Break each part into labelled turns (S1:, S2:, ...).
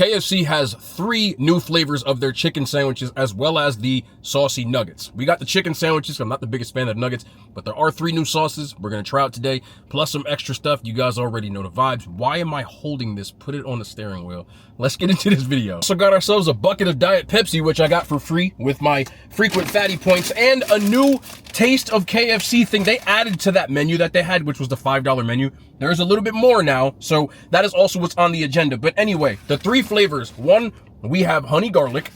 S1: KFC has 3 new flavors of their chicken sandwiches, as well as the saucy nuggets. We got the chicken sandwiches. I'm not the biggest fan of nuggets, but there are 3 new sauces we're going to try out today, plus some extra stuff. You guys already know the vibes. Why am I holding this? Put it on the steering wheel. Let's get into this video. So got ourselves a bucket of Diet Pepsi, which I got for free with my frequent fatty points, and a new taste of KFC thing they added to that menu that they had, which was the $5 menu. There's a little bit more now, so that is also what's on the agenda. But anyway, the 3 flavors. 1, we have honey garlic.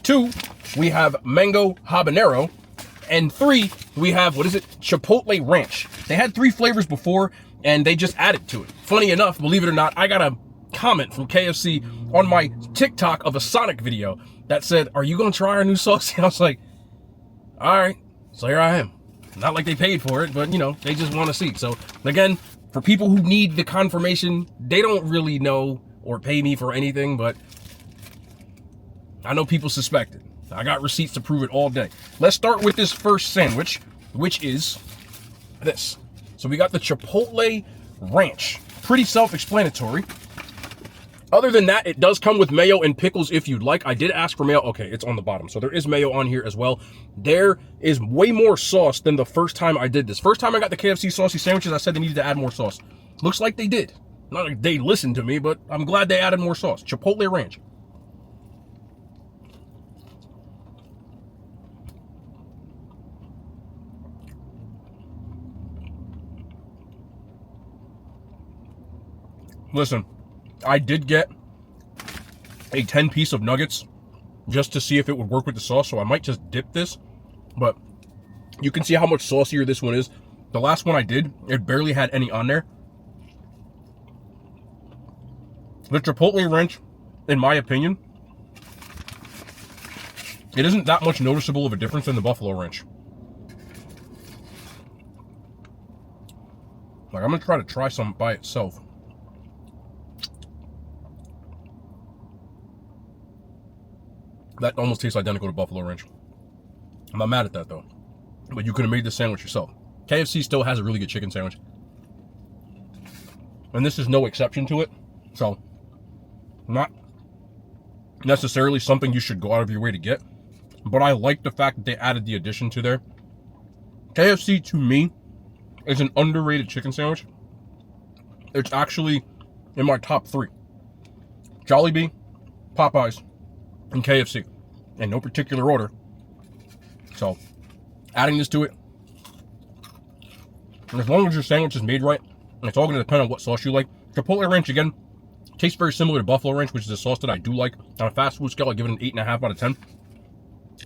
S1: 2, we have mango habanero. And 3, we have, Chipotle ranch. They had 3 flavors before, and they just added to it. Funny enough, believe it or not, I got a comment from KFC on my TikTok of a Sonic video that said, "Are you gonna try our new sauce?" And I was like, all right, so here I am. Not like they paid for it, but you know, they just want to see. So again, for people who need the confirmation, they don't really know or pay me for anything, but I know people suspect it. I got receipts to prove it all day. Let's start with this first sandwich, which is this. So we got the Chipotle ranch. Pretty self-explanatory. Other than that, it does come with mayo and pickles if you'd like. I did ask for mayo. Okay, it's on the bottom. So there is mayo on here as well. There is way more sauce than the first time I did this. First time I got the KFC saucy sandwiches, I said they needed to add more sauce. Looks like they did. Not like they listened to me, but I'm glad they added more sauce. Chipotle ranch. Listen, I did get a 10-piece of nuggets just to see if it would work with the sauce, so I might just dip this, but you can see how much saucier this one is. The last one I did, it barely had any on there. The Chipotle ranch, in my opinion, it isn't that much noticeable of a difference than the Buffalo ranch. Like, I'm gonna try some by itself. That almost tastes identical to Buffalo ranch. I'm not mad at that though. But you could have made this sandwich yourself. KFC still has a really good chicken sandwich. And this is no exception to it. So, not necessarily something you should go out of your way to get. But I like the fact that they added the addition to there. KFC, to me, is an underrated chicken sandwich. It's actually in my top 3. Jollibee, Popeyes, and KFC, in no particular order. So, adding this to it, and as long as your sandwich is made right, and it's all going to depend on what sauce you like. Chipotle ranch, again, tastes very similar to Buffalo ranch, which is a sauce that I do like. On a fast food scale, I give it an 8.5 out of 10.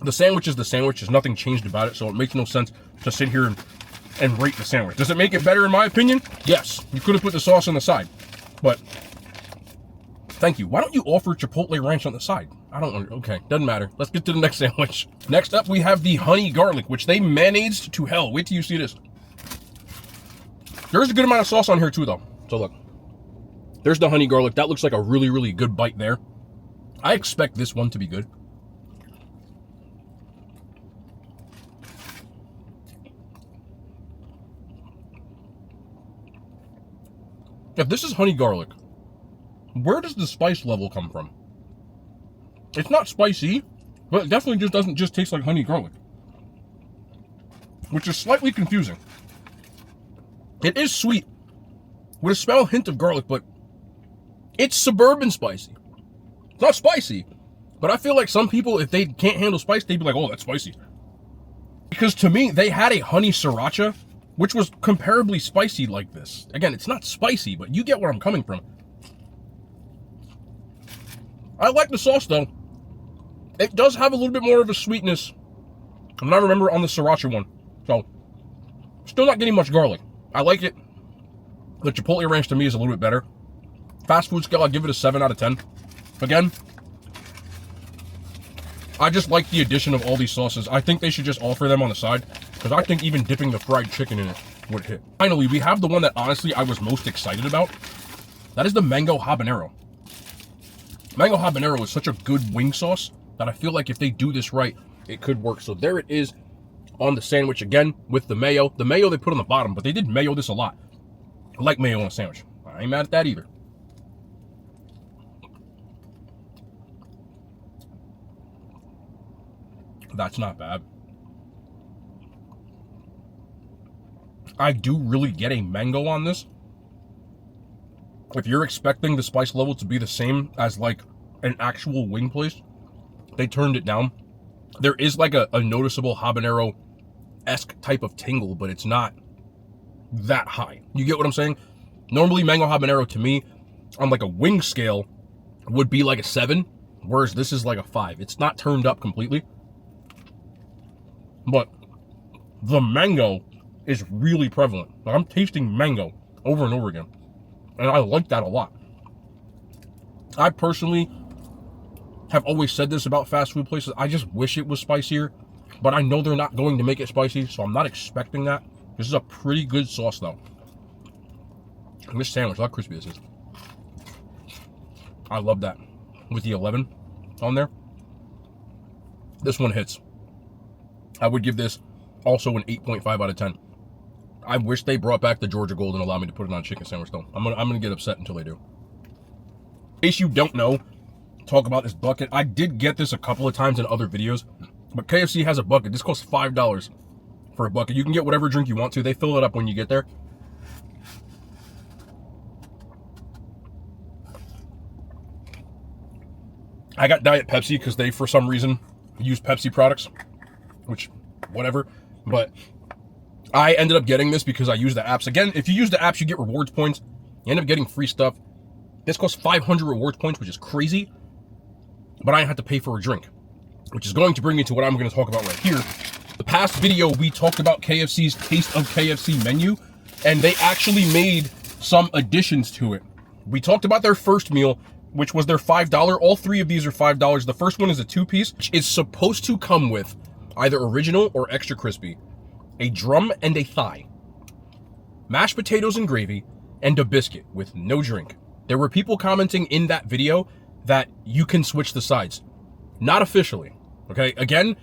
S1: The sandwich is the sandwich. There's nothing changed about it, so it makes no sense to sit here and rate the sandwich. Does it make it better in my opinion? Yes. You could have put the sauce on the side, but thank you. Why don't you offer Chipotle ranch on the side? I don't, okay, doesn't matter. Let's get to the next sandwich. Next up, we have the honey garlic, which they mayonnaised to hell. Wait till you see this. There's a good amount of sauce on here too, though. So look, there's the honey garlic. That looks like a really, really good bite there. I expect this one to be good. If this is honey garlic, where does the spice level come from? It's not spicy, but it definitely just doesn't just taste like honey garlic, which is slightly confusing. It is sweet with a small hint of garlic, but it's suburban spicy. It's not spicy, but I feel like some people, if they can't handle spice, they'd be like, oh, that's spicy. Because to me, they had a honey sriracha, which was comparably spicy like this. Again, it's not spicy, but you get where I'm coming from. I like the sauce, though. It does have a little bit more of a sweetness. I'm not remember on the sriracha one. So, still not getting much garlic. I like it. The Chipotle ranch to me is a little bit better. Fast food scale, I'll give it a 7 out of 10. Again, I just like the addition of all these sauces. I think they should just offer them on the side, because I think even dipping the fried chicken in it would hit. Finally, we have the one that honestly I was most excited about. That is the mango habanero. Mango habanero is such a good wing sauce that I feel like if they do this right, it could work. So there it is on the sandwich again with the mayo. The mayo they put on the bottom, but they did mayo this a lot. I like mayo on a sandwich. I ain't mad at that either. That's not bad. I do really get a mango on this. If you're expecting the spice level to be the same as like an actual wing place, they turned it down. There is like a noticeable habanero-esque type of tingle, but it's not that high. You get what I'm saying? Normally mango habanero to me on like a wing scale would be like a 7, whereas this is like a 5. It's not turned up completely, but the mango is really prevalent. Like, I'm tasting mango over and over again, and I like that a lot. I personally have always said this about fast food places. I just wish it was spicier, but I know they're not going to make it spicy, so I'm not expecting that. This is a pretty good sauce though. And this sandwich, look how crispy this is. I love that. With the 11 on there. This one hits. I would give this also an 8.5 out of 10. I wish they brought back the Georgia Gold and allowed me to put it on a chicken sandwich though. I'm gonna get upset until they do. In case you don't know, talk about this bucket. I did get this a couple of times in other videos, but KFC has a bucket. This costs $5 for a bucket. You can get whatever drink you want to. They fill it up when you get there. I got Diet Pepsi because they, for some reason, use Pepsi products, which, whatever. But I ended up getting this because I use the apps. Again, if you use the apps, you get rewards points. You end up getting free stuff. This costs 500 rewards points, which is crazy. But I had to pay for a drink, which is going to bring me to what I'm going to talk about right here. The past video, we talked about KFC's Taste of KFC menu, and they actually made some additions to it. We talked about their first meal, which was their $5. All three of these are $5. The first one is a 2-piece, which is supposed to come with either original or extra crispy, a drum and a thigh, mashed potatoes and gravy, and a biscuit with no drink. There were people commenting in that video that you can switch the sides. Not officially, okay? Again,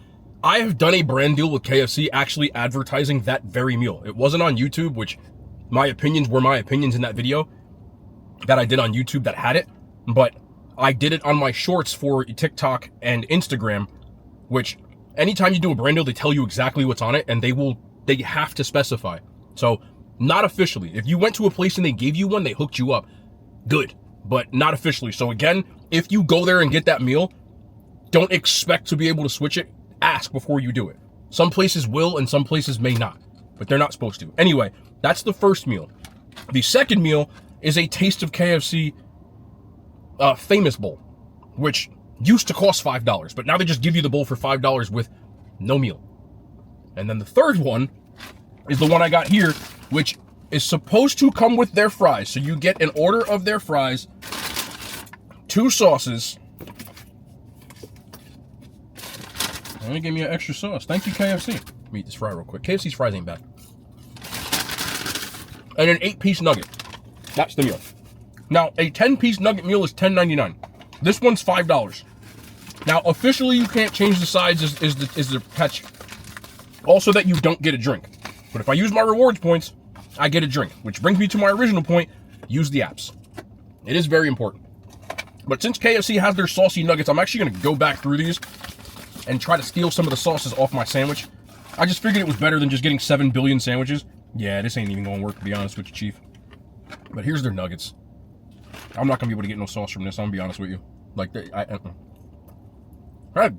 S1: I have done a brand deal with KFC actually advertising that very meal. It wasn't on YouTube, which my opinions were my opinions in that video that I did on YouTube that had it, but I did it on my shorts for TikTok and Instagram, which anytime you do a brand deal, they tell you exactly what's on it, and they have to specify. So, not officially. If you went to a place and they gave you one, they hooked you up. Good, but not officially. So again, if you go there and get that meal, don't expect to be able to switch it. Ask before you do it. Some places will and some places may not, but they're not supposed to. Anyway, that's the first meal. The second meal is a Taste of KFC famous bowl, which used to cost $5, but now they just give you the bowl for $5 with no meal. And then the third one is the one I got here, which is supposed to come with their fries. So you get an order of their fries, 2 sauces, and they give me an extra sauce. Thank you, KFC. Let me eat this fry real quick. KFC's fries ain't bad. And an 8-piece nugget. That's the meal. Now, a 10-piece nugget meal is $10.99. This one's $5. Now, officially, you can't change the sides is the catch. Also that you don't get a drink. But if I use my rewards points, I get a drink. Which brings me to my original point, use the apps. It is very important. But since KFC has their saucy nuggets, I'm actually going to go back through these and try to steal some of the sauces off my sandwich. I just figured it was better than just getting 7 billion sandwiches. Yeah, this ain't even going to work, to be honest with you, Chief. But here's their nuggets. I'm not going to be able to get no sauce from this, I'm going to be honest with you. Like, that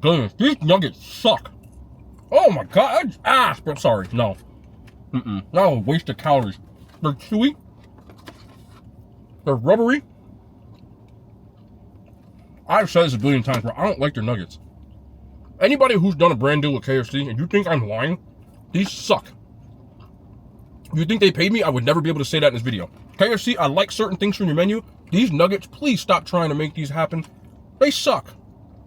S1: goodness, these nuggets suck. Oh my god, that's ass. I'm sorry, no. Not a waste of calories. They're chewy. They're rubbery. I've said this a billion times, but I don't like their nuggets. Anybody who's done a brand deal with KFC and you think I'm lying, these suck. If you think they paid me, I would never be able to say that in this video. KFC, I like certain things from your menu. These nuggets, please stop trying to make these happen. They suck.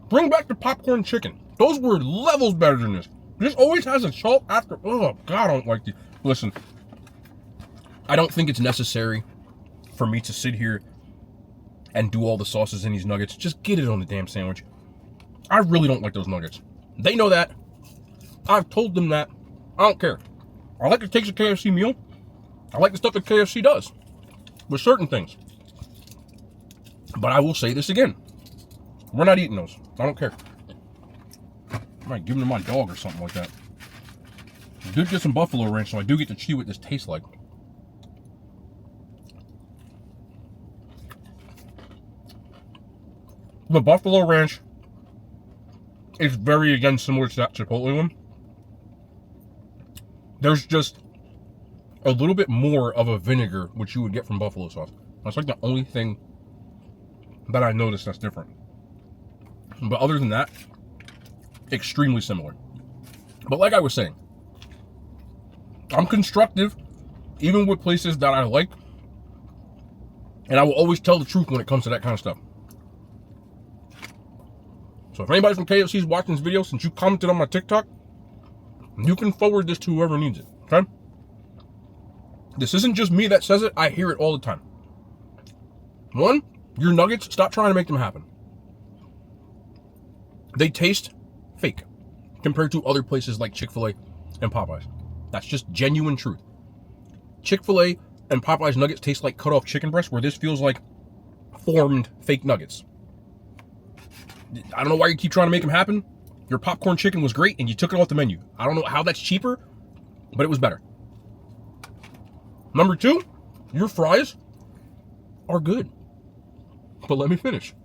S1: Bring back the popcorn chicken. Those were levels better than this. This always has a salt after. Oh, God, I don't like these. Listen, I don't think it's necessary for me to sit here and do all the sauces in these nuggets. Just get it on the damn sandwich. I really don't like those nuggets. They know that. I've told them that. I don't care. I like the taste of KFC meal. I like the stuff that KFC does with certain things. But I will say this again. We're not eating those. I don't care. might give them to my dog or something like that. I did get some buffalo ranch, so I do get to see what this tastes like. The buffalo ranch is very, again, similar to that Chipotle one. There's just a little bit more of a vinegar, which you would get from buffalo sauce. That's like the only thing that I noticed that's different. But other than that, extremely similar. But like I was saying, I'm constructive, even with places that I like, and I will always tell the truth when it comes to that kind of stuff. So if anybody from KFC is watching this video, since you commented on my TikTok, you can forward this to whoever needs it, okay? This isn't just me that says it, I hear it all the time. One, your nuggets, stop trying to make them happen. They taste fake compared to other places like Chick-fil-A and Popeyes. That's just genuine truth. Chick-fil-A and Popeyes nuggets taste like cut off chicken breast, where this feels like formed fake nuggets. I don't know why you keep trying to make them happen. Your popcorn chicken was great and you took it off the menu. I don't know how that's cheaper, but it was better. Number two, your fries are good. But let me finish.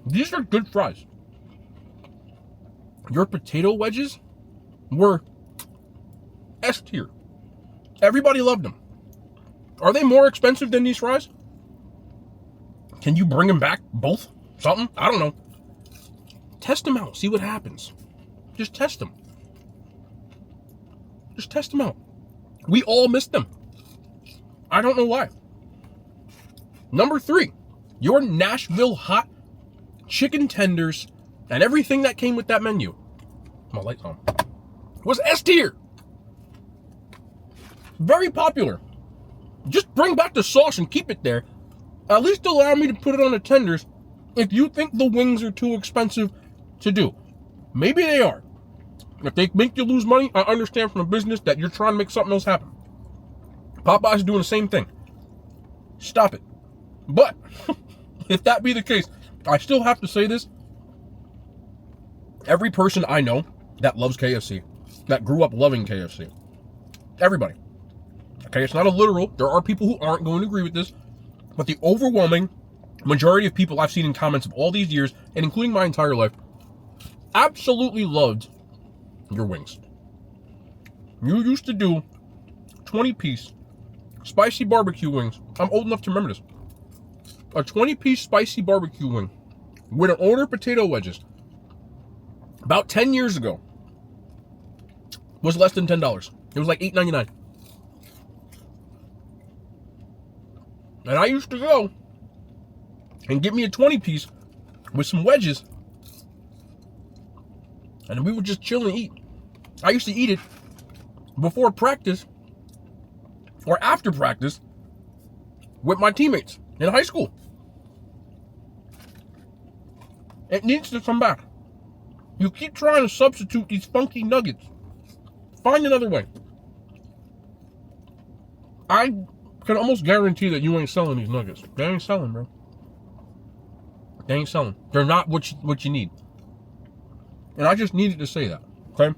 S1: These are good fries. Your potato wedges were S tier. Everybody loved them. Are they more expensive than these fries? Can you bring them back both? Something? I don't know. Test them out. See what happens. Just test them. Just test them out. We all missed them. I don't know why. Number three, your Nashville hot chicken tenders and everything that came with that menu. My light's on. Was S tier. Very popular. Just bring back the sauce and keep it there. At least allow me to put it on the tenders if you think the wings are too expensive to do. Maybe they are. If they make you lose money, I understand from a business that you're trying to make something else happen. Popeyes is doing the same thing. Stop it. But if that be the case, I still have to say this. Every person I know that loves KFC, that grew up loving KFC, everybody. Okay, it's not a literal. There are people who aren't going to agree with this, but the overwhelming majority of people I've seen in comments of all these years, and including my entire life, absolutely loved your wings. You used to do 20-piece spicy barbecue wings. I'm old enough to remember this. A 20-piece spicy barbecue wing with an order of potato wedges about 10 years ago was less than $10. It was like $8.99. And I used to go and get me a 20-piece with some wedges, and we would just chill and eat. I used to eat it before practice or after practice with my teammates in high school. It needs to come back. You keep trying to substitute these funky nuggets. Find another way. I can almost guarantee that you ain't selling these nuggets. They ain't selling, bro. They ain't selling. They're not what you need. And I just needed to say that, okay?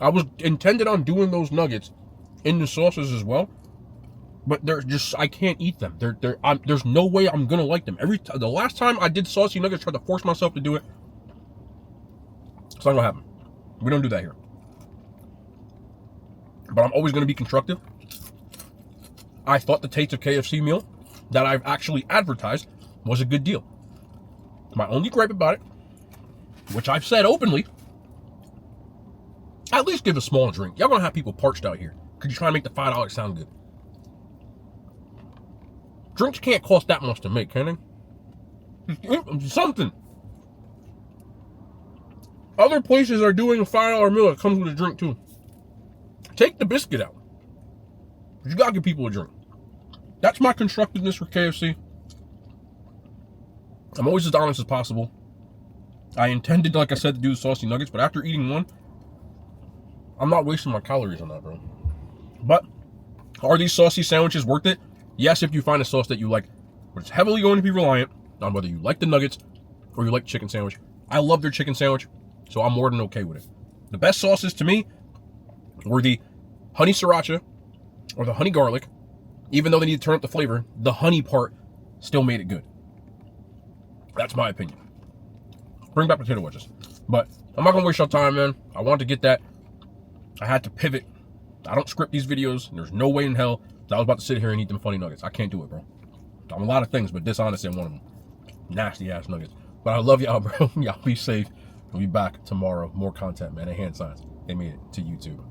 S1: I was intended on doing those nuggets in the sauces as well, but they're just, I can't eat them. There's no way I'm gonna like them. The last time I did saucy nuggets, tried to force myself to do it. It's not gonna happen. We don't do that here. But I'm always gonna be constructive. I thought the taste of KFC meal that I've actually advertised was a good deal. My only gripe about it, which I've said openly, at least give a small drink. Y'all gonna have people parched out here. Could you try to make the $5 sound good? Drinks can't cost that much to make, can they? Something. Other places are doing a $5 meal that comes with a drink too. Take the biscuit out. But you gotta give people a drink. That's my constructiveness for KFC. I'm always as honest as possible. I intended, like I said, to do the saucy nuggets, but after eating one, I'm not wasting my calories on that, bro. But are these saucy sandwiches worth it? Yes, if you find a sauce that you like, but it's heavily going to be reliant on whether you like the nuggets or you like chicken sandwich I love their chicken sandwich, so I'm more than okay with it. The best sauces to me were the honey sriracha or the honey garlic. Even though they need to turn up the flavor, the honey part still made it good. That's my opinion. Bring back potato wedges. But I'm not going to waste your time, man. I wanted to get that. I had to pivot. I don't script these videos. And there's no way in hell that I was about to sit here and eat them funny nuggets. I can't do it, bro. I'm a lot of things, but this honestly I'm one of them. Nasty ass nuggets. But I love y'all, bro. Y'all be safe. We'll be back tomorrow. More content, man. And hand signs. They made it to YouTube.